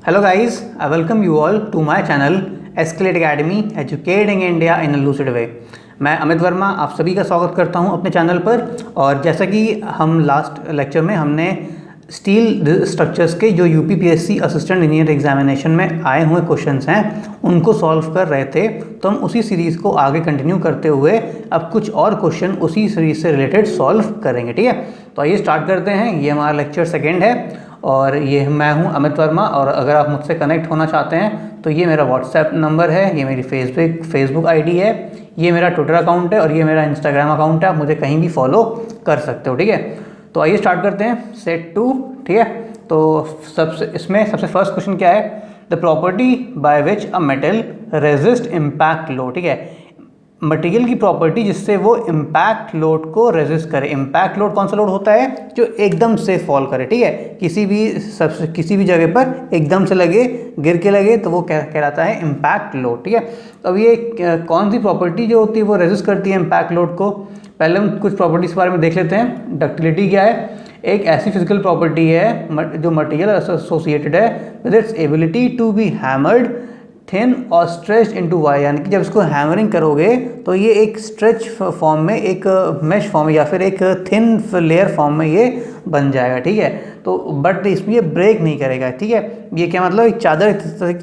Hello guys, I welcome you all to my channel Escalate Academy Educating India in a Lucid Way। मैं अमित वर्मा आप सभी का स्वागत करता हूं अपने चैनल पर। और जैसा कि हम लास्ट लेक्चर में हमने स्टील स्ट्रक्चर्स के जो यूपीपीएससी असिस्टेंट इंजीनियर एग्जामिनेशन में आए हुए क्वेश्चंस हैं उनको सॉल्व कर रहे थे, तो हम उसी सीरीज़ को आगे कंटिन्यू करते हुए अब कुछ और क्वेश्चन उसी सीरीज़ से रिलेटेड सॉल्व करेंगे। ठीक है, तो आइए स्टार्ट करते हैं। ये हमारा लेक्चर सेकेंड है और ये मैं हूं अमित वर्मा। और अगर आप मुझसे कनेक्ट होना चाहते हैं तो ये मेरा व्हाट्सएप नंबर है, ये मेरी फेसबुक आईडी है, ये मेरा ट्विटर अकाउंट है और ये मेरा इंस्टाग्राम अकाउंट है। आप मुझे कहीं भी फॉलो कर सकते हो। ठीक है, तो आइए स्टार्ट करते हैं सेट 2। ठीक है, तो सबसे फर्स्ट क्वेश्चन क्या है? The property by which a metal resist impact load. ठीक है, मटेरियल की प्रॉपर्टी जिससे वो इम्पैक्ट लोड को रेजिस्ट करे। इम्पैक्ट लोड कौन सा लोड होता है? जो एकदम से फॉल करे। ठीक है, किसी भी जगह पर एकदम से लगे, गिर के लगे, तो वो कहलाता है इम्पैक्ट लोड। ठीक है, तो अब ये कौन सी प्रॉपर्टी जो होती है वो रेजिस्ट करती है इम्पैक्ट लोड को? पहले हम कुछ प्रॉपर्टीज के बारे में देख लेते हैं। डक्टिलिटी क्या है? एक ऐसी फिजिकल प्रॉपर्टी है जो मटेरियल एसोसिएटेड है with its ability to be hammered thin और स्ट्रेच इनटू वायर, यानी कि जब इसको हैमरिंग करोगे तो ये एक स्ट्रेच फॉर्म में, एक मेश फॉर्म या फिर एक थिन लेयर फॉर्म में ये बन जाएगा। ठीक है, तो बट इसमें ये ब्रेक नहीं करेगा। ठीक है, ये क्या मतलब? एक चादर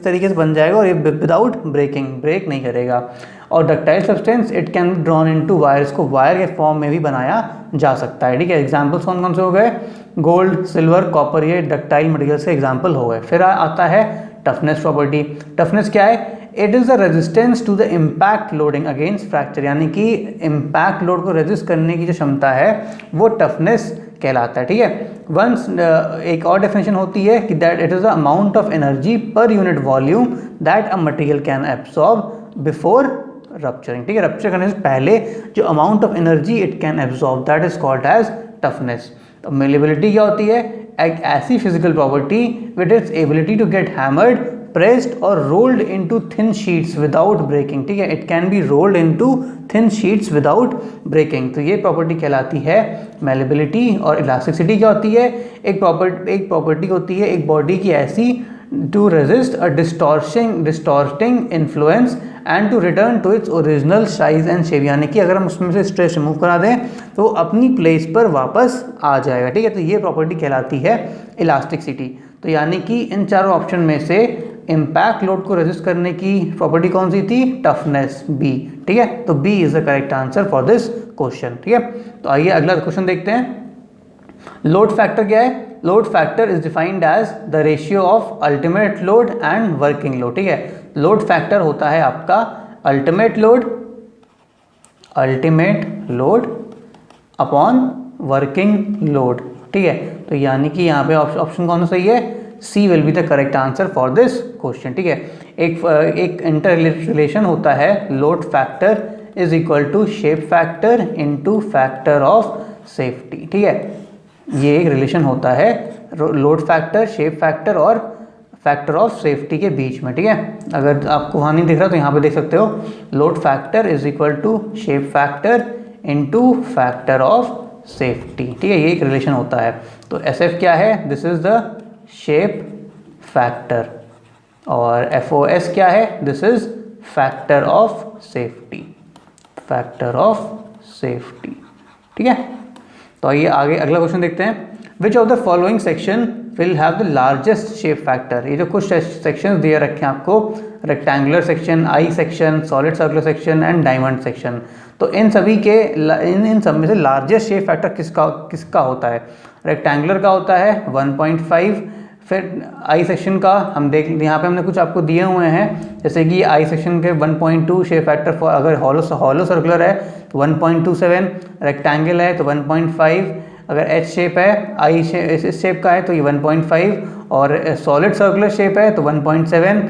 तरीके से बन जाएगा और ये विदाउट ब्रेक नहीं करेगा। और ductile substance it can be drawn into wire, इसको वायर के फॉर्म में भी बनाया जा सकता है। ठीक है, एग्जाम्पल्स कौन कौन से हो गए? गोल्ड, सिल्वर, कॉपर, ये डक्टाइल मटेरियल से एग्जाम्पल हो गए। फिर आता है टफनेस प्रॉपर्टी। टफनेस क्या है? It is the resistance to the impact loading against fracture, यानी कि इम्पैक्ट लोड को रेजिस्ट करने की जो क्षमता है वो टफनेस कहलाता है। ठीक है, वंस एक और डेफिनेशन होती है कि that it is the amount of energy per unit volume that a material can absorb before rupturing. ठीक है, रप्चर करने से पहले जो amount of energy it can absorb that is called as toughness. तो मेलेबिलिटी क्या होती है? एक ऐसी physical property with its ability to get hammered, pressed और rolled into thin sheets without breaking. ठीक है, it can be rolled into thin sheets without breaking. तो ये प्रॉपर्टी कहलाती है मेलेबिलिटी। और इलास्टिसिटी क्या होती है? एक प्रॉपर्टी होती है एक बॉडी की ऐसी to resist a distorting influence and to return to its original size and shape, यानी कि अगर हम उसमें से स्ट्रेस रिमूव करा दें तो अपनी प्लेस पर वापस आ जाएगा। ठीक है, तो ये प्रॉपर्टी कहलाती है इलास्टिसिटी। तो यानी कि इन चारों ऑप्शन में से इम्पैक्ट लोड को रेजिस्ट करने की प्रॉपर्टी कौन सी थी? Toughness, B. ठीक है, तो B is the correct answer for this question. ठीक है, तो आइए अगला क्वेश्चन देखते हैं। लोड फैक्टर क्या है? Load factor is defined as the ratio of ultimate load and working load. ठीक है, लोड फैक्टर होता है आपका ultimate load upon working load. ठीक है, तो यानी कि यहाँ पे ऑप्शन कौन सा सही है? C will be the correct answer for this question. ठीक है, एक इंटर रिलेशन होता है load factor is equal to shape factor into factor of safety. ठीक है, ये एक रिलेशन होता है लोड फैक्टर, शेप फैक्टर और फैक्टर ऑफ सेफ्टी के बीच में। ठीक है, अगर आपको वहाँ नहीं दिख रहा तो यहाँ पे देख सकते हो। Load factor is equal to shape factor into factor of safety. ठीक है, ये एक रिलेशन होता है। तो एस एफ क्या है? This is the shape factor. और एफ ओ एस क्या है? This is factor of safety, factor of safety. ठीक है, तो आइए आगे अगला क्वेश्चन देखते हैं। Which of the following section will have the largest shape factor? ये जो कुछ सेक्शन दिए रखे हैं आपको, rectangular section, I section, solid circular section and diamond section, तो इन सभी के इन सब में से लार्जेस्ट शेप फैक्टर किसका होता है? रेक्टेंगुलर का होता है 1.5। फिर आई सेक्शन का हम देख, यहाँ पे हमने कुछ आपको दिए हुए हैं, जैसे कि आई सेक्शन के 1.2 शेप फैक्टर फॉर, अगर हॉलो सर्कुलर है तो 1.27, रेक्टेंगल है तो 1.5, अगर एच शेप है, आई इस शेप का है तो ये 1.5, और सॉलिड सर्कुलर शेप है तो 1.7,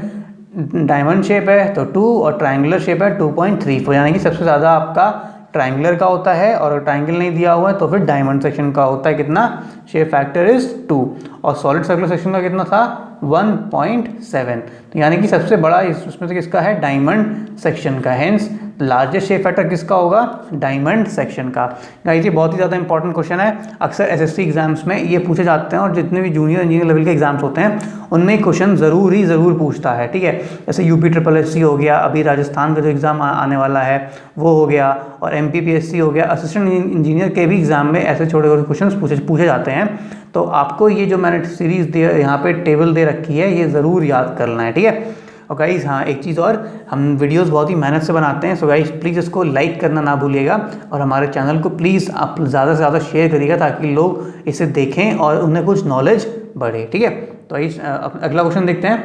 डायमंड शेप है तो 2 और ट्रायंगुलर शेप है 2.34, यानी कि सबसे ज़्यादा आपका ट्रायंगुलर का होता है। और ट्रायंगल नहीं दिया हुआ है तो फिर डायमंड सेक्शन का होता है। कितना? Shape factor is 2। और सॉलिड सर्कुलर सेक्शन का कितना था? 1.7। तो यानी कि सबसे बड़ा उसमें से किसका है? डायमंड सेक्शन का। हेंस लार्जेस्ट शेप फैक्टर किसका होगा? डायमंड सेक्शन का। गाइस ये बहुत ही ज़्यादा इंपॉर्टेंट क्वेश्चन है, अक्सर एसएससी एग्जाम्स में ये पूछे जाते हैं और जितने भी जूनियर इंजीनियर लेवल के एग्जाम्स होते हैं उनमें क्वेश्चन ज़रूर पूछता है, ठीक है। जैसे यूपी SSSC हो गया, अभी राजस्थान का जो एग्ज़ाम आने वाला है वो हो गया, और MPPSC हो गया, असिस्टेंट इंजीनियर के भी एग्ज़ाम में ऐसे छोटे छोटे क्वेश्चन पूछे जाते हैं। तो आपको ये जो मैंने सीरीज़ यहाँ पे टेबल दे रखी है ये ज़रूर याद करना है, ठीक है। और गाइस हाँ, एक चीज़ और, हम वीडियोस बहुत ही मेहनत से बनाते हैं, सो गाइस प्लीज़ इसको लाइक करना ना भूलिएगा और हमारे चैनल को प्लीज़ आप ज़्यादा से ज़्यादा शेयर करिएगा ताकि लोग इसे देखें और उन्हें कुछ नॉलेज बढ़े, ठीक है। तो इस अगला क्वेश्चन देखते हैं।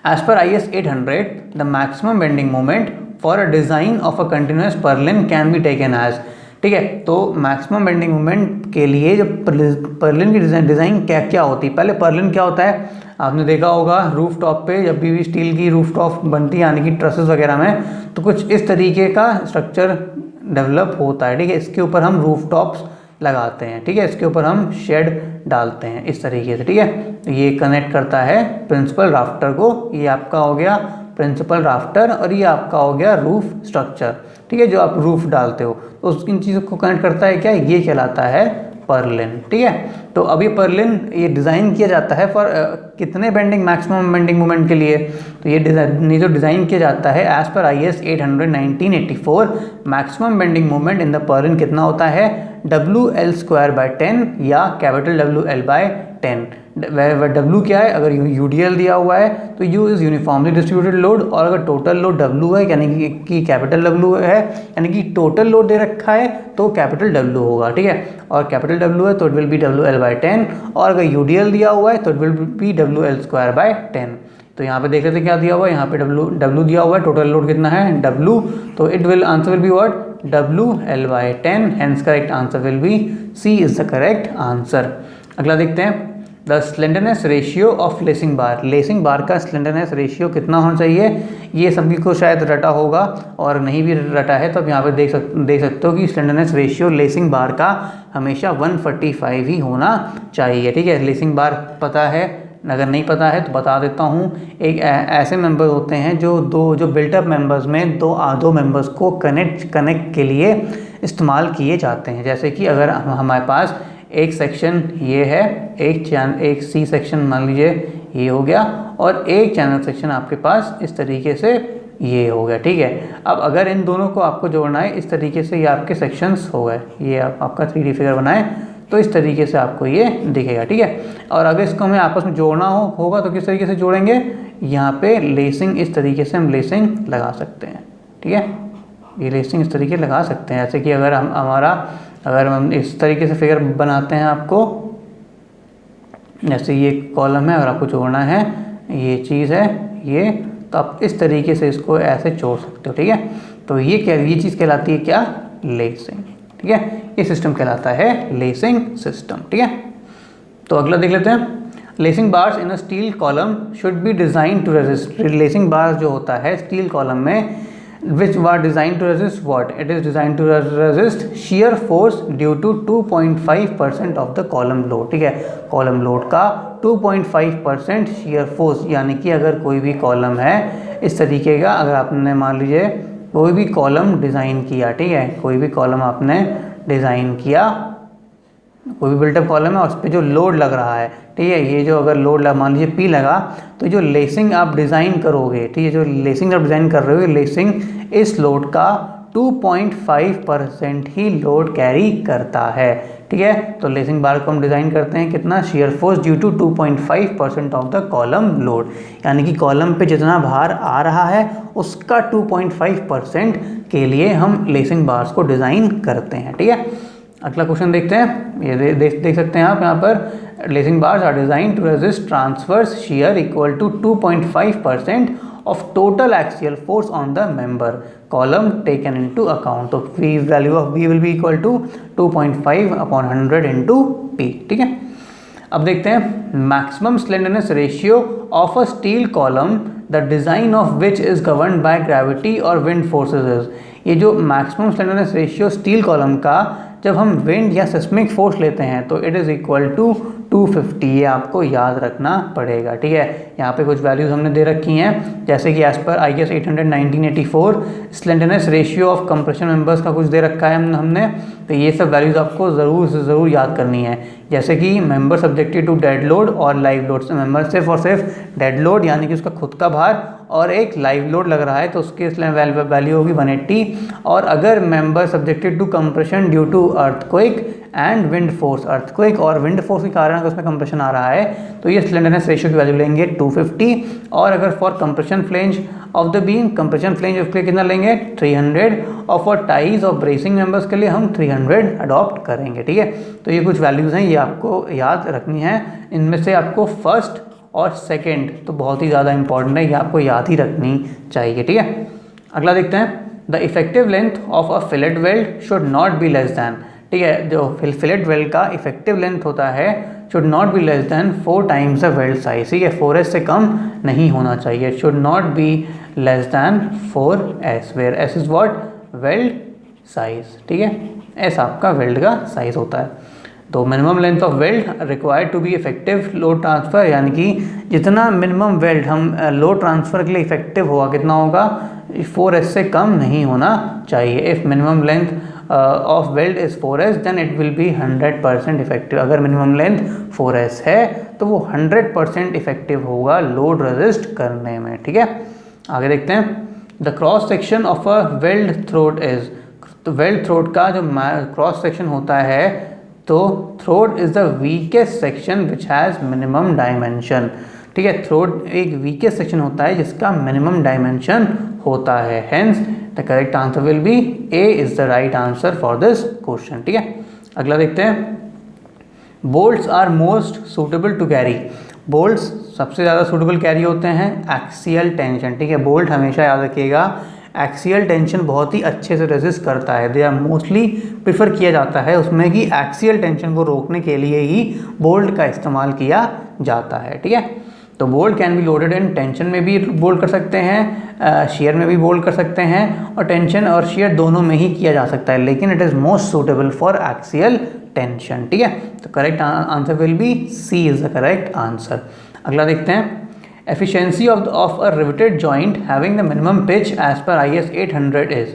As per IS 800 the maximum bending moment for a design of a continuous purlin can be taken as, ठीक है। तो मैक्सिमम बेंडिंग मोमेंट के लिए जो पर्लिन की डिज़ाइन क्या क्या होती है, पहले पर्लिन क्या होता है आपने देखा होगा रूफ टॉप पे, जब भी स्टील की रूफ टॉप बनती है यानी कि ट्रसेस वगैरह में, तो कुछ इस तरीके का स्ट्रक्चर डेवलप होता है, ठीक है। इसके ऊपर हम रूफ टॉप्स लगाते हैं, ठीक है, इसके ऊपर हम शेड डालते हैं इस तरीके से, ठीक है। ये कनेक्ट करता है प्रिंसिपल राफ्टर को, ये आपका हो गया प्रिंसिपल राफ्टर और ये आपका हो गया रूफ स्ट्रक्चर, ठीक है, जो आप रूफ डालते हो तो इन चीज़ों को कनेक्ट करता है क्या, ये कहलाता है पर्लिन, ठीक है। तो अभी पर्लिन ये डिज़ाइन किया जाता है फॉर कितने बेंडिंग, मैक्सिमम बेंडिंग मोमेंट के लिए, तो ये जो डिज़ाइन किया जाता है as per IS 800 1984 maximum bending moment in the Perlin कितना होता है, WL²/10 या कैपिटल WL/10। W क्या है, अगर UDL दिया हुआ है तो U is uniformly distributed load, और अगर टोटल लोड W है यानी कि कैपिटल W है यानी कि टोटल लोड दे रखा है तो कैपिटल W होगा, ठीक है। और कैपिटल W है तो इट विल बी WL/10, और अगर UDL दिया हुआ है तो इट विल बी WL²/10। तो यहाँ पे देख लेते क्या दिया हुआ है, यहाँ पे W दिया हुआ है, टोटल लोड कितना है W, तो answer will be what, WL/10, hence correct answer will B C is the correct answer. अगला देखते हैं, the slenderness ratio of lacing bar, lacing bar का स्लेंडरनेस रेशियो कितना होना चाहिए, ये सभी को शायद रटा होगा, और नहीं भी रटा है तो आप यहाँ पे देख सकते हो कि स्लेंडरनेस रेशियो लेसिंग बार का हमेशा 145 ही होना चाहिए, ठीक है। लेसिंग बार पता है, अगर नहीं पता है तो बता देता हूँ। एक ऐसे मेंबर होते हैं जो बिल्टअप मेंबर्स में दो मेंबर्स को कनेक्ट के लिए इस्तेमाल किए जाते हैं। जैसे कि अगर हमारे पास एक सेक्शन ये है, एक C सेक्शन मान लीजिए ये हो गया, और एक चैनल सेक्शन आपके पास इस तरीके से ये हो गया, ठीक है। अब अगर इन दोनों को आपको जोड़ना है इस तरीके से, ये आपके सेक्शंस हो गए, ये आपका 3D फिगर बनाए तो इस तरीके से आपको ये दिखेगा, ठीक है। और अगर इसको हमें आपस में जोड़ना होगा तो किस तरीके से जोड़ेंगे, यहाँ पे लेसिंग इस तरीके से हम लेसिंग लगा सकते हैं, ठीक है। ये लेसिंग इस तरीके लगा सकते हैं, जैसे कि अगर हम इस तरीके से फिगर बनाते हैं आपको, जैसे ये कॉलम है, अगर आपको जोड़ना है ये चीज़ है ये, तो आप इस तरीके से इसको ऐसे जोड़ सकते हो, ठीक है। तो ये चीज़ कहलाती है क्या, लेसिंग, ठीक है। ये सिस्टम कहलाता है लेसिंग सिस्टम, ठीक है। तो अगला देख लेते हैं, lacing bars in a steel column should be design to resist, lacing bars जो होता है स्टील कॉलम में, which were designed to resist what? It is designed to resist shear force due to 2.5% of the column load, ठीक है। Column load का 2.5% shear force, यानी कि अगर कोई भी कॉलम है इस तरीके का, अगर आपने मान लीजिए कोई भी कॉलम डिज़ाइन किया, ठीक है, कोई भी कॉलम आपने डिज़ाइन किया, कोई भी बिल्टअप कॉलम है और उस पर जो लोड लग रहा है, ठीक है, ये जो अगर लोड मान लीजिए P लगा, तो जो लेसिंग आप डिज़ाइन करोगे, ठीक है, जो लेसिंग आप डिज़ाइन कर रहे हो, लेसिंग इस लोड का 2.5% ही लोड कैरी करता है, ठीक है। तो लेसिंग बार को हम डिज़ाइन करते हैं कितना, shear force due to 2.5% of the column load, यानी कि कॉलम पे जितना भार आ रहा है उसका 2.5% के लिए हम लेसिंग बार्स को डिज़ाइन करते हैं, ठीक है। अगला क्वेश्चन देखते हैं, ये देख सकते हैं आप यहाँ पर, lacing bars are design to resist transverse shear equal to 2.5% of total axial force on the member column taken into account. तो value of V will be equal to 2.5/100 into P, ठीक है। अब देखते हैं, maximum slenderness ratio of a steel column the design of which is governed by gravity और wind forces is, ये जो maximum slenderness ratio steel column का जब हम विंड या सिस्मिक फोर्स लेते हैं तो इट इज़ इक्वल टू 250, ये आपको याद रखना पड़ेगा। ठीक है, यहाँ पे कुछ वैल्यूज़ हमने दे रखी हैं, जैसे कि as per IS 800 1984 slenderness ratio of compression members का कुछ दे रखा है हमने। तो ये सब वैल्यूज़ आपको ज़रूर से ज़रूर याद करनी है, जैसे कि member subjected to dead load और लाइव लोड से मेंबर सिर्फ और सिर्फ डेड लोड यानी कि उसका खुद का भार और एक लाइव लोड लग रहा है तो उसकी वैल्यू होगी 180। और अगर member subjected to compression due to earthquake and wind force, earthquake और विंड फोर्स के कारण अगर उसमें कंप्रेशन आ रहा है तो ये स्लेंडरनेस रेशियो की वैल्यू लेंगे 250। और अगर for compression flange of the beam, compression flange के लिए कितना लेंगे 300, और फॉर टाइज और ब्रेसिंग मेंबर्स के लिए हम 300 अडॉप्ट करेंगे। ठीक है, तो ये कुछ वैल्यूज़ हैं, ये आपको याद रखनी है। इनमें से आपको फर्स्ट और सेकंड तो बहुत ही ज़्यादा इंपॉर्टेंट है, ये आपको याद ही रखनी चाहिए। ठीक है, अगला देखते हैं। The effective length of a fillet weld should not be less than. ठीक है, जो फिलेट वेल्ड का इफेक्टिव लेंथ होता है should not be less than 4 times the weld size. ठीक है, 4S से कम नहीं होना चाहिए, should not be less than 4S, where S is what, weld size. ठीक है, S आपका वेल्ड का साइज होता है। तो minimum length of weld required to be effective load transfer, यानी कि जितना मिनिमम वेल्ड हम लोड ट्रांसफ़र के लिए इफेक्टिव होगा कितना होगा, 4S से कम नहीं होना चाहिए। If minimum length of weld is 4S then it will be 100% effective. अगर मिनिमम लेंथ 4S है तो वो 100% इफेक्टिव होगा लोड रेजिस्ट करने में। ठीक है, आगे देखते हैं। The cross section of a weld throat is, तो वेल्ड थ्रोट का जो क्रॉस सेक्शन होता है तो throat is the weakest section which has minimum dimension. ठीक है, थ्रोट एक वीकेस्ट सेक्शन होता है जिसका मिनिमम डायमेंशन होता है, hence the correct answer will be A is the right answer for this question. ठीक है, अगला देखते हैं। Bolts are most suitable to carry, bolts सबसे ज़्यादा सूटेबल कैरी होते हैं एक्सियल टेंशन। ठीक है, बोल्ट हमेशा याद रखिएगा एक्सियल टेंशन बहुत ही अच्छे से रेजिस्ट करता है, दे आर मोस्टली प्रिफर किया जाता है उसमें कि एक्सियल टेंशन को रोकने के लिए ही बोल्ट का इस्तेमाल किया जाता है। ठीक है, तो bolt can be loaded in, tension में भी बोल्ट कर सकते हैं, शेयर में भी बोल्ट कर सकते हैं, और टेंशन और शेयर दोनों में ही किया जा सकता है, लेकिन it is most suitable for axial tension. ठीक है, तो correct answer will be C is the correct answer. अगला देखते हैं। Efficiency of a riveted joint having the minimum pitch as per IS 800 is,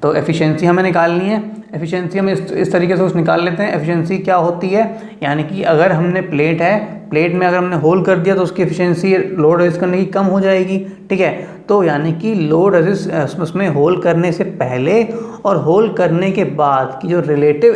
तो एफिशिएंसी हमें निकालनी है। एफिशिएंसी हम इस तरीके से कुछ निकाल लेते हैं। एफिशिएंसी क्या होती है, यानी कि अगर हमने प्लेट है, प्लेट में अगर हमने होल कर दिया तो उसकी एफिशिएंसी लोड रेजिस्ट करने की कम हो जाएगी। ठीक है, तो यानी कि लोड रेजिस्ट उसमें होल करने से पहले और होल करने के बाद की जो रिलेटिव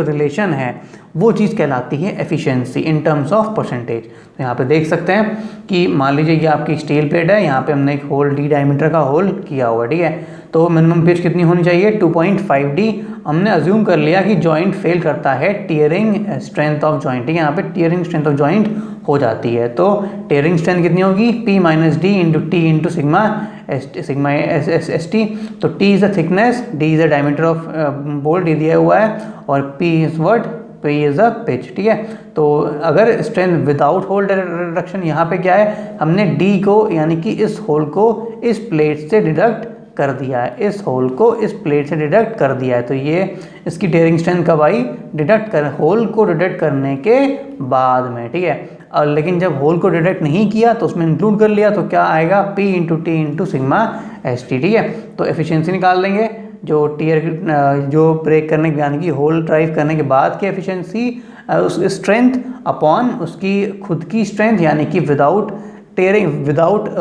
रिलेशन है वो चीज़ कहलाती है efficiency in terms of percentage. तो यहाँ पे देख सकते हैं कि मान लीजिए कि आपकी स्टील प्लेट है, यहाँ पे हमने एक होल D डायमीटर का होल किया हुआ है। ठीक है, तो मिनिमम पिच कितनी होनी चाहिए 2.5D। हमने अज्यूम कर लिया कि जॉइंट फेल करता है टीयरिंग स्ट्रेंथ ऑफ जॉइंट। ठीक है, यहाँ पे टीयरिंग स्ट्रेंथ ऑफ जॉइंट हो जाती है, तो टीयरिंग स्ट्रेंथ कितनी होगी P minus D into T into sigma S T. तो T is the thickness, D is the diameter of bolt दिया हुआ है, और P is what, P is the pitch. ठीक है, तो अगर स्ट्रेंथ विदाउट होल रिडक्शन, यहाँ पे क्या है, हमने D को यानी कि इस होल को इस प्लेट से डिडक्ट कर दिया है, इस होल को इस प्लेट से डिडक्ट कर दिया है, तो ये इसकी टीयरिंग स्ट्रेंथ कब आई, होल को डिडक्ट करने के बाद में। ठीक है, और लेकिन जब होल को डिडक्ट नहीं किया तो उसमें इंक्लूड कर लिया, तो क्या आएगा P into T into sigma S T. ठीक है, तो एफिशिएंसी निकाल लेंगे जो जो ब्रेक करने के यानी कि होल ड्राइव करने के बाद की एफिशिएंसी, उस स्ट्रेंथ अपॉन उसकी खुद की स्ट्रेंथ, यानी कि विदाउट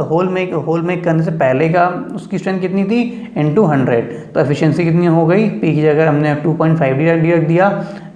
होल मेक करने से पहले का उसकी स्ट्रेंथ कितनी थी इनटू 100। तो एफिशिएंसी कितनी हो गई, P की जगह हमने 2.5D रख दिया,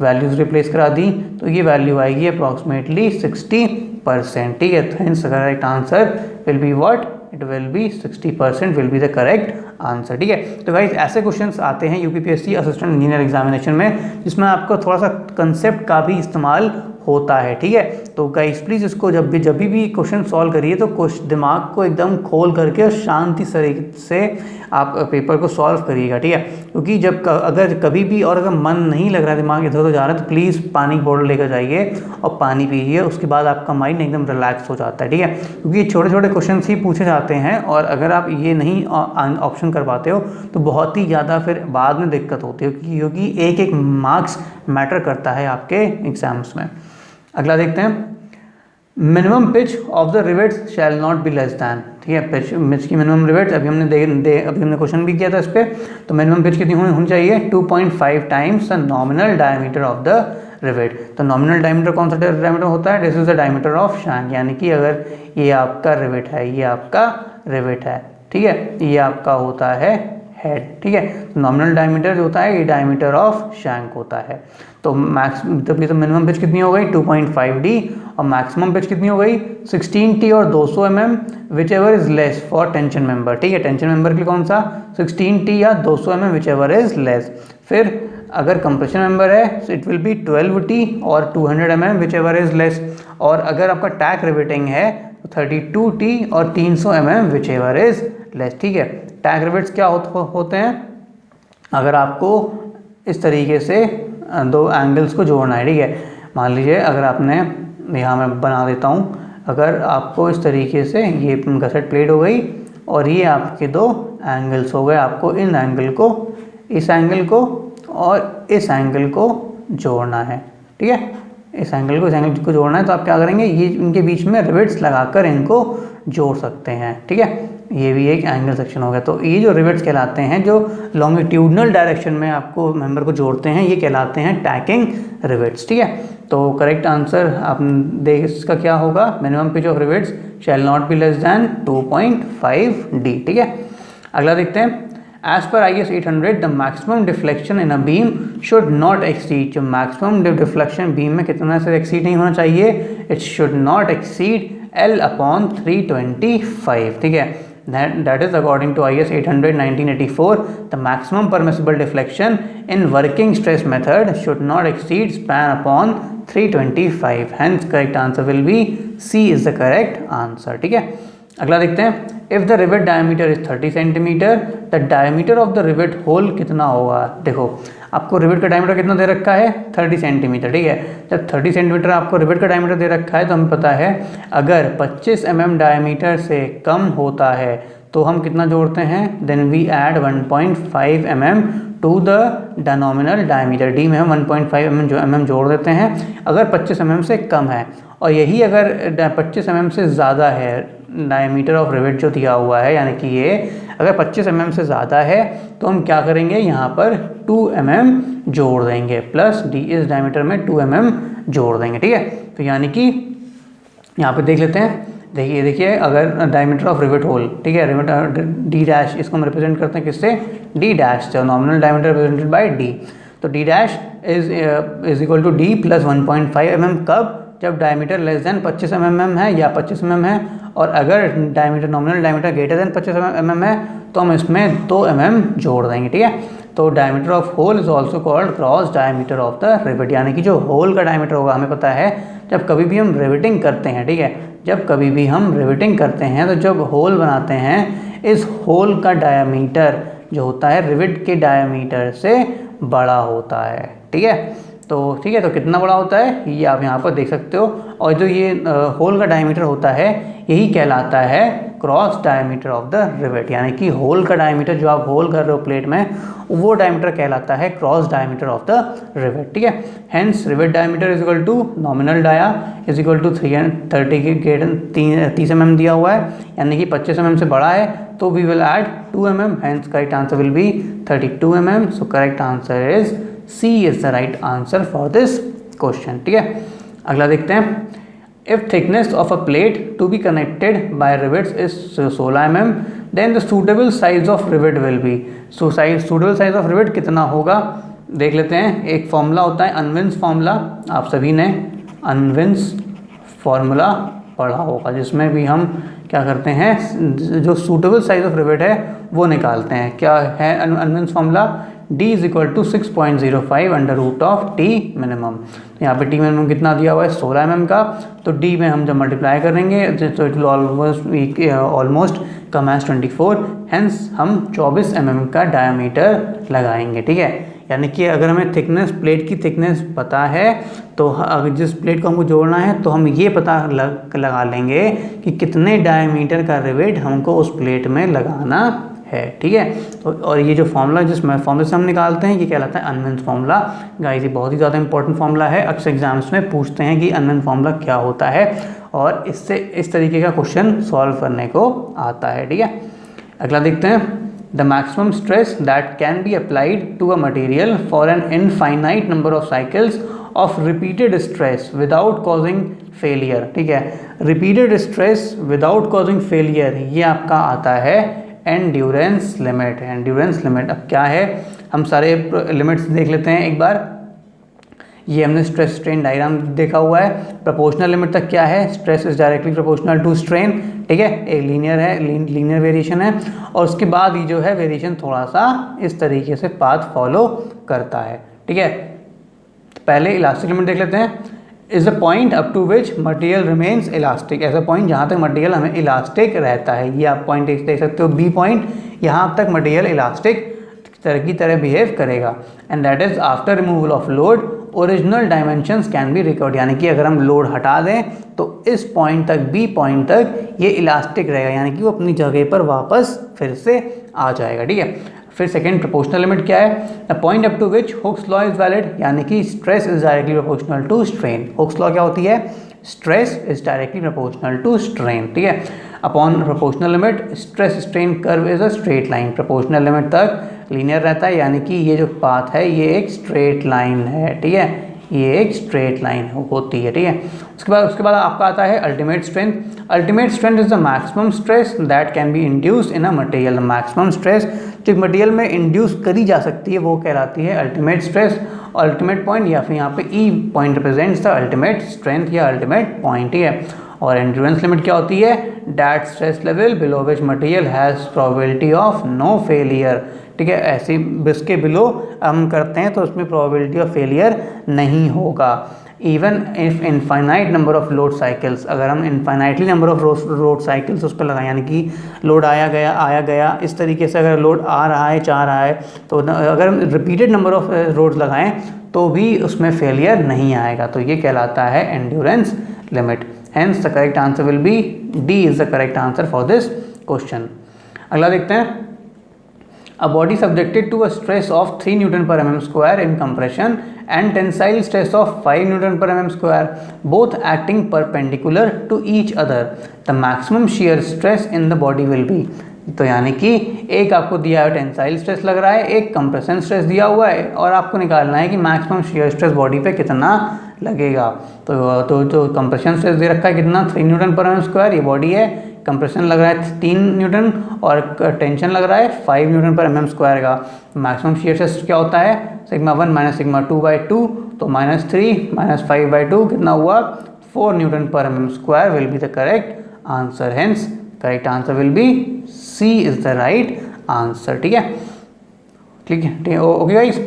वैल्यूज़ रिप्लेस करा दी, तो ये वैल्यू आएगी अप्रॉक्सीमेटली 60%। ठीक है, तो hence correct answer will be what, it will B 60% will be the correct answer. ठीक है, तो गाइस ऐसे क्वेश्चंस आते हैं UPPSC असिस्टेंट इंजीनियर एग्जामिनेशन में जिसमें आपको थोड़ा सा कंसेप्ट का भी इस्तेमाल होता है। ठीक है, तो गाइस प्लीज़ इसको जब भी क्वेश्चन सॉल्व करिए तो दिमाग को एकदम खोल करके और शांति तरीके से आप पेपर को सॉल्व करिएगा। ठीक है, क्योंकि अगर कभी भी और अगर मन नहीं लग रहा है, दिमाग इधर उधर जा रहा है, तो प्लीज़ पानी की बोतल लेकर जाइए और पानी पीजिए, उसके बाद आपका माइंड एकदम रिलैक्स हो जाता है। ठीक है, क्योंकि छोटे छोटे क्वेश्चन ही पूछे जाते हैं और अगर आप ये नहीं ऑप्शन कर पाते हो तो बहुत ही ज़्यादा फिर बाद में दिक्कत होती है, क्योंकि एक मार्क्स मैटर करता है आपके एग्जाम्स में। अगला देखते हैं, minimum pitch of the rivets shall not be less than. ठीक है, पिच की मिनिमम रिवेट्स अभी हमने क्वेश्चन भी किया था इस पर, तो मिनिमम पिच कितनी होनी चाहिए, 2.5 times the nominal diameter of the rivet. तो नॉमिनल डायमीटर कौन सा डायमीटर होता है, this is the diameter of shank, यानी कि अगर ये आपका रिवेट है, ये आपका रिवेट है, ठीक है, ये आपका होता है हेड। ठीक है, तो नॉमिनल डायमीटर जो होता है ये डायमीटर ऑफ शैंक होता है। तो मिनिमम पिच कितनी हो गई 2.5d और मैक्सिमम पिच कितनी हो गई 16t और 200 mm which ever is less for tension member. ठीक है, टेंशन मेंबर के लिए कौन सा 16t या 200 mm which ever is less. फिर अगर कंप्रेशन मेंबर है इट विल बी 12t और 200 mm which ever is less, और अगर आपका टैक रिवेटिंग है तो 32t और 300 mm which ever is less. ठीक है, टैग रिवेट्स क्या होते हैं, अगर आपको इस तरीके से दो एंगल्स को जोड़ना है। ठीक है, मान लीजिए अगर आपने, यहाँ मैं बना देता हूँ, अगर आपको इस तरीके से ये गसेट प्लेट हो गई और ये आपके दो एंगल्स हो गए, आपको इन एंगल को, इस एंगल को और इस एंगल को जोड़ना है। ठीक है, इस एंगल को जोड़ना है, तो आप क्या करेंगे, ये इनके बीच में रिवेट्स लगाकर इनको जोड़ सकते हैं। ठीक है, ये भी एक एंगल सेक्शन हो गया। तो ये जो रिवेट्स कहलाते हैं, जो लॉन्गिट्यूडनल डायरेक्शन में आपको मेंबर को जोड़ते हैं, ये कहलाते हैं टैकिंग रिवेट्स। ठीक है, तो करेक्ट आंसर आप देख इसका क्या होगा, minimum pitch of rivets shall not be less then 2.5d। ठीक है, अगला देखते हैं, as per IS 800 the maximum deflection in a beam should not exceed. जो मैक्सिमम डिफ्लेक्शन बीम में कितना से एक्सीड नहीं होना चाहिए, it should not exceed L/325। ठीक है, that is according to IS 800 1984 the maximum permissible deflection in working stress method should not exceed span upon 325, hence correct answer will be C is the correct answer। ठीक है, अगला देखते हैं, if the rivet diameter is 30 cm the diameter of the rivet hole कितना होगा। देखो आपको rivet का डायमीटर कितना दे रखा है 30 सेंटीमीटर। ठीक है, जब 30 सेंटीमीटर आपको रिवेट का डायमीटर दे रखा है तो हमें पता है अगर 25 mm डायमीटर से कम होता है तो हम कितना जोड़ते हैं, then we add 1.5 mm to the denominal diameter. D में हम 1.5 mm जोड़ देते हैं अगर 25 mm से कम है, और यही अगर 25 mm से ज़्यादा है डायमीटर ऑफ रिवेट जो दिया हुआ है, यानी कि ये अगर 25 mm से ज़्यादा है तो हम क्या करेंगे, यहाँ पर 2 mm जोड़ देंगे, प्लस डी इस डायमीटर में 2 mm जोड़ देंगे। ठीक है, तो यानी कि यहाँ पे देख लेते हैं, देखिए अगर डायमीटर ऑफ रिवेट होल, ठीक है, रिवेट डी डैश, इसको हम रिप्रेजेंट करते हैं किससे, डी डैश, जो nominal diameter represented by D. तो D dash is equal to D plus 1.5 mm, कब, जब डायमीटर लेस देन 25 mm है या 25 mm है, और अगर diameter nominal diameter greater than 25 mm है तो हम इसमें 2 mm जोड़ देंगे। ठीक है, तो diameter of hole is also called cross diameter of the rivet, यानी कि जो होल का डायमीटर होगा, हमें पता है जब कभी भी हम रिवेटिंग करते हैं, ठीक है, जब कभी भी हम रिवेटिंग करते हैं तो जब होल बनाते हैं, इस होल का डायमीटर जो होता है रिवेट के डायमीटर से बड़ा होता है। ठीक है, तो कितना बड़ा होता है ये आप यहाँ पर देख सकते हो, और जो ये होल का डायमीटर होता है यही कहलाता है cross diameter of the rivet, यानी कि होल का डायमीटर जो आप होल कर रहे हो प्लेट में, वो डायमीटर कहलाता है cross diameter of the rivet. ठीक है, hence rivet diameter is equal to nominal dia is equal to 330 के ग्रेटर 30 mm दिया हुआ है, यानी कि 25 mm से बड़ा है तो we will add 2 mm, hence correct answer will be 32 mm। So correct answer is C is the right answer for this question। ठीक है, अगला देखते हैं, if thickness of a plate to be connected by rivets is 16 mm then the suitable size of rivet will be, so suitable size of rivet कितना होगा, देख लेते हैं। एक फॉर्मूला होता है अनविन्स फार्मूला, आप सभी ने अनविन्स फार्मूला पढ़ा होगा, जिसमें भी हम क्या करते हैं, जो सूटेबल साइज ऑफ रिवेट है वो निकालते हैं। क्या है Unwin's formula, D is equal to 6.05 under root of T minimum. यहाँ पे टी मिनिमम कितना दिया हुआ है 16 mm का, तो D में हम जब मल्टीप्लाई करेंगे तो it will almost come as 24, हेंस हम 24 mm का डायमीटर लगाएंगे। ठीक है, यानी कि अगर हमें थिकनेस, प्लेट की थिकनेस पता है तो अगर जिस प्लेट को हमको जोड़ना है तो हम ये पता लगा लेंगे कि कितने डायमीटर का रिवेट हमको उस प्लेट में लगाना है, ठीक है। तो और ये जो फॉर्मूला जिसमें फॉर्मूले से हम निकालते हैं ये कहलाता है अनवेंस फॉर्मूला। गाइस ये बहुत ही ज़्यादा इंपॉर्टेंट फॉर्मूला है, अक्सर एग्जाम्स में पूछते हैं कि अनवेंस फॉर्मूला क्या होता है और इससे इस तरीके का क्वेश्चन सॉल्व करने को आता है, ठीक है। अगला देखते हैं, the maximum stress that can be applied to a material for an infinite number of cycles of repeated stress without causing failure, ठीक है। Repeated stress without causing failure ये आपका आता है एंड्योरेंस लिमिट। एंड्योरेंस लिमिट अब क्या है, हम सारे लिमिट्स देख लेते हैं एक बार। ये हमने स्ट्रेस स्ट्रेन डायग्राम देखा हुआ है। प्रोपोर्शनल लिमिट तक क्या है, stress is directly proportional to strain, ठीक है। एक लीनियर है, लीनियर वेरिएशन है और उसके बाद ये जो है वेरिएशन थोड़ा सा इस तरीके से पाथ फॉलो करता है, ठीक है। पहले इलास्टिक लिमिट देख लेते हैं। Is the point up to which material remains elastic, ऐसा पॉइंट जहाँ तक मटेरियल हमें इलास्टिक रहता है। ये आप पॉइंट देख सकते हो बी पॉइंट, यहाँ तक मटेरियल इलास्टिक की तरह बिहेव करेगा। And that is after removal of load original dimensions can be recovered, यानी कि अगर हम लोड हटा दें तो इस पॉइंट तक बी पॉइंट तक ये इलास्टिक रहेगा, यानी कि वो अपनी जगह पर वापस फिर से आ जाएगा, ठीक है। फिर सेकेंड प्रोपोर्शनल लिमिट क्या है, the point up to which Hooke's law is valid, यानी कि stress is directly proportional to strain. Hooke's law क्या होती है, stress is directly proportional to strain, ठीक है। Upon proportional limit stress strain curve is a straight line, proportional limit तक linear रहता है, यानी कि ये जो पाथ है ये एक स्ट्रेट लाइन है, ठीक है। ये एक स्ट्रेट लाइन होती है, ठीक है। उसके बाद आपका आता है ultimate strength. Ultimate strength is the maximum stress that can be induced in a material. Maximum stress जो मटेरियल में इंड्यूस करी जा सकती है वो कहलाती है अल्टीमेट स्ट्रेस। अल्टीमेट पॉइंट या फिर यहाँ पे E point represents the ultimate strength या अल्टीमेट पॉइंट, ठीक है। और एंड्योरेंस लिमिट क्या होती है, that stress level below which material has probability of no failure, ठीक है। ऐसे इसके बिलो हम करते हैं तो उसमें प्रोबेबिलिटी ऑफ फेलियर नहीं होगा। Even if infinite number of load cycles, अगर हम infinitely number of load cycles उस पर लगाएं, यानी कि लोड आया गया इस तरीके से अगर लोड आ रहा है जा रहा है तो अगर हम रिपीटेड नंबर ऑफ लोड्स लगाएं तो भी उसमें फेलियर नहीं आएगा, तो ये कहलाता है endurance limit. Hence the correct answer will be D is the correct answer for this question. अगला देखते हैं, a body subjected to a stress of 3 Newton per mm square in compression and tensile stress of 5 Newton per mm square, both acting perpendicular to each other, the maximum shear stress in the body will be। तो यानी कि एक आपको दिया है tensile stress लग रहा है, एक कंप्रेशन स्ट्रेस दिया हुआ है और आपको निकालना है कि मैक्सिमम शियर स्ट्रेस बॉडी पे कितना लगेगा। तो जो कंप्रेशन स्ट्रेस दे रखा है कितना, 3 न्यूटन पर एम स्क्वायर, ये बॉडी है। कंप्रेशन लग रहा है 3 न्यूटन और टेंशन लग रहा है 5 न्यूटन पर एम स्क्वायर का। मैक्सिमम शियर स्ट्रेस क्या होता है, सिग्मा 1 माइनस सिग्मा 2/2, तो -3 माइनस 5/2 कितना हुआ, 4 newton per m square will be the correct answer. Hence correct answer will be C is the right answer, ठीक है। ठीक है, ओके गाइस।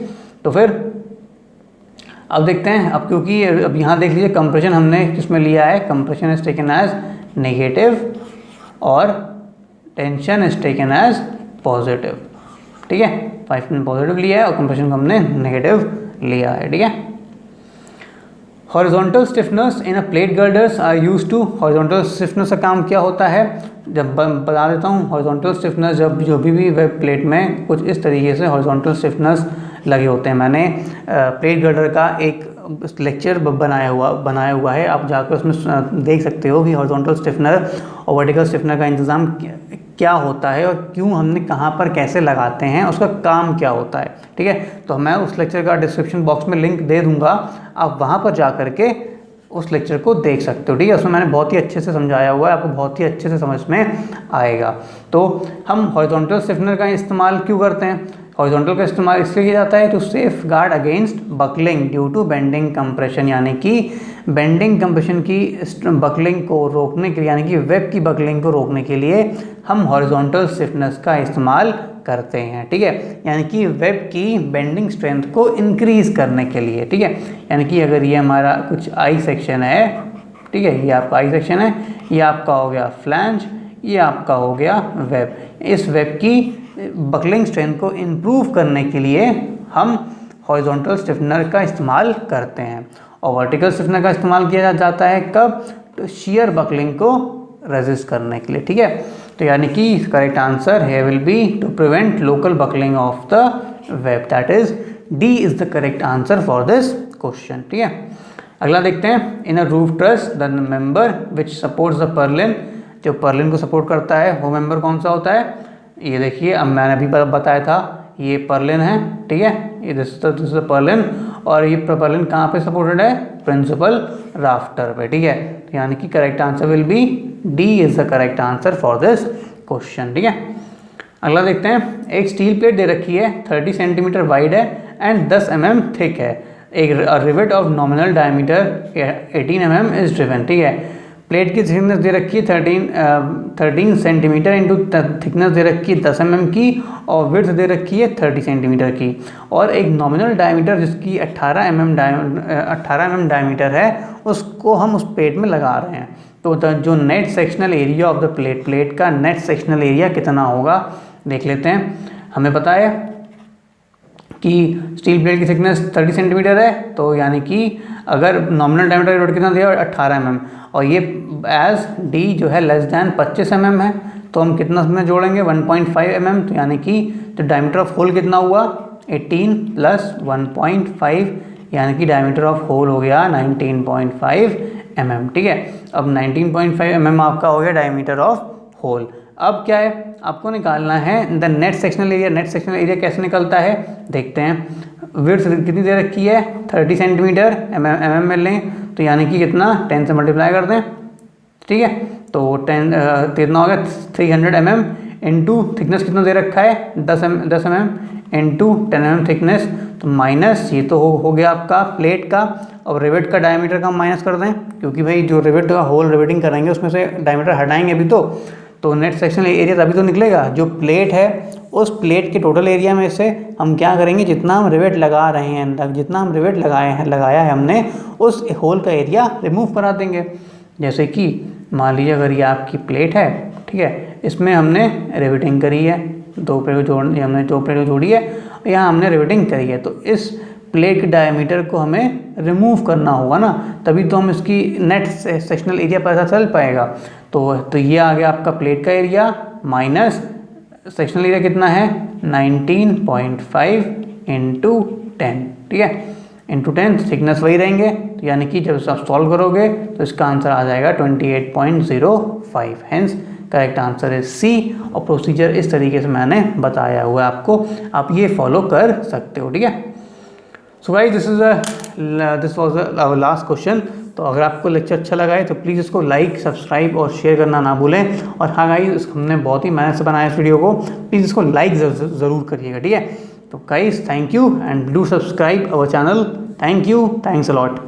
तो फिर अब देखते हैं, अब क्योंकि अब यहाँ देख लीजिए कंप्रेशन हमने किसमें लिया है, compression is taken as negative और tension is taken as positive, ठीक है। 5 ने पॉजिटिव लिया है और कंप्रेशन को हमने नेगेटिव लिया है, ठीक है। Horizontal stiffness in a plate girders are use to, horizontal stiffness का काम क्या होता है, जब बता देता हूँ। हॉरिजॉन्टल स्टिफनेस जब जो भी वेब प्लेट में कुछ इस तरीके से हॉरिजॉन्टल स्टिफनेस लगे होते हैं। मैंने प्लेट गर्डर का एक लेक्चर बनाया हुआ है, आप जाकर उसमें देख सकते हो कि हॉरिजॉन्टल स्टिफनर और वर्टिकल स्टिफनर का इंतज़ाम क्या होता है और क्यों हमने कहाँ पर कैसे लगाते हैं, उसका काम क्या होता है, ठीक है। तो मैं उस लेक्चर का डिस्क्रिप्शन बॉक्स में लिंक दे दूँगा, आप वहाँ पर जा कर के उस लेक्चर को देख सकते हो, ठीक है। उसमें मैंने बहुत ही अच्छे से समझाया हुआ है, आपको बहुत ही अच्छे से समझ में आएगा। तो हम हॉरिजॉन्टल स्टिफनर का इस्तेमाल क्यों करते हैं, हॉरिजॉन्टल का इस्तेमाल इसलिए किया जाता है to safeguard against buckling due to bending compression, यानी कि बेंडिंग कंप्रेशन की बकलिंग को रोकने के लिए, यानी कि वेब की बकलिंग को रोकने के लिए हम हॉरिजॉन्टल स्टिफनेस का इस्तेमाल करते हैं, ठीक है। यानी कि वेब की बेंडिंग स्ट्रेंथ को इंक्रीज करने के लिए, ठीक है। यानी कि अगर ये हमारा कुछ आई सेक्शन है, ठीक है, ये आपका आई सेक्शन है, ये आपका हो गया फ्लैंज, ये आपका हो गया वेब। इस वेब की बकलिंग स्ट्रेंथ को इम्प्रूव करने के लिए हम हॉरिजॉन्टल स्टिफनर का इस्तेमाल करते हैं। और वर्टिकल स्टिफनर का इस्तेमाल किया जाता है कब, तो शियर बकलिंग को रेजिस्ट करने के लिए, ठीक है। तो यानी कि करेक्ट आंसर है will be to prevent local buckling of the web, that is D is the correct answer for this question. ठीक है, अगला देखते हैं। In a roof truss the member which supports the purlin, जो purlin को support करता है वो मेंबर कौन सा होता है? ये देखिए, अब मैंने अभी बताया था, ये पर्लिन है। ठीक है, ये दिस इज द पर्लिन, और ये पर्लिन कहाँ पे सपोर्टेड है? प्रिंसिपल राफ्टर पे। ठीक है, तो यानी कि correct answer will B D is the correct answer for this question. ठीक है, अगला देखते हैं। एक स्टील प्लेट दे रखी है, 30 सेंटीमीटर वाइड है एंड 10 mm थिक है। एक rivet of nominal diameter 18 mm is driven. ठीक है, प्लेट की थिकनेस दे रखी है 13 सेंटीमीटर इंटू थिकनेस दे रखी है 10 mm की, और विड्थ दे रखी है 30 सेंटीमीटर की, और एक नॉमिनल डायमीटर जिसकी 18 mm डायमीटर है उसको हम उस प्लेट में लगा रहे हैं। तो जो net sectional area of the plate का नेट सेक्शनल एरिया कितना होगा देख लेते हैं। हमें पता है कि स्टील प्लेट की थिकनेस 30 सेंटीमीटर है, तो यानी कि अगर नॉमिनल डायमीटर कितना दिया 18 mm, और ये एज डी जो है लेस दैन 25 mm है, तो हम कितना में जोड़ेंगे 1.5 mm, तो यानी कि जो डायमीटर ऑफ होल कितना हुआ 18 प्लस 1.5, यानी कि डायमीटर ऑफ होल हो गया 19.5 mm। ठीक है, अब 19.5 mm आपका हो गया डायमीटर ऑफ होल। अब क्या है, आपको निकालना है the net sectional area. Net sectional area कैसे निकलता है देखते हैं। विड्थ कितनी दे रखी है 30 सेंटीमीटर, mm में लें तो यानी कि कितना 10 से मल्टीप्लाई कर दें। ठीक है, तो 10 कितना हो गया 300 mm इंटू थिकनेस कितना दे रखा है 10 mm इंटू 10 mm थिकनेस, तो माइनस ये तो हो गया आपका प्लेट का। अब रिवेट का डायमीटर का हम माइनस कर दें, क्योंकि भाई जो रिवेट का होल रिवेटिंग करेंगे उसमें से डायमीटर हटाएंगे अभी तो नेट सेक्शनल एरिया तभी तो निकलेगा। जो प्लेट है उस प्लेट के टोटल एरिया में से हम क्या करेंगे, जितना हम रिवेट लगा रहे हैं, जितना हम रिवेट लगाया है हमने, उस होल का एरिया रिमूव करा देंगे। जैसे कि मान लीजिए अगर ये आपकी प्लेट है, ठीक है, इसमें हमने रिवेटिंग करी है, दो प्लेट जोड़ी है, यहाँ हमने रिवेटिंग करी है, तो इस प्लेट के डायमीटर को हमें रिमूव करना होगा ना, तभी तो हम इसकी नेट सेक्शनल एरिया पता चल पाएगा। तो ये आ गया आपका प्लेट का एरिया माइनस सेक्शनल एरिया कितना है 19.5 इंटू 10। ठीक है, इंटू 10 थिकनेस वही रहेंगे, तो यानी कि जब आप सॉल्व करोगे तो इसका आंसर आ जाएगा 28.05। हेंस करेक्ट आंसर है सी। और प्रोसीजर इस तरीके से मैंने बताया हुआ है आपको, आप ये फॉलो कर सकते हो। ठीक है, so guys this was our last question. तो अगर आपको लेक्चर अच्छा लगा है तो प्लीज़ इसको लाइक, सब्सक्राइब और शेयर करना ना भूलें। और हाँ गाइस, हमने बहुत ही मेहनत से बनाया इस वीडियो को, प्लीज़ इसको लाइक ज़रूर करिएगा। ठीक है, तो guys thank you and do subscribe our channel. Thank you, thanks a lot.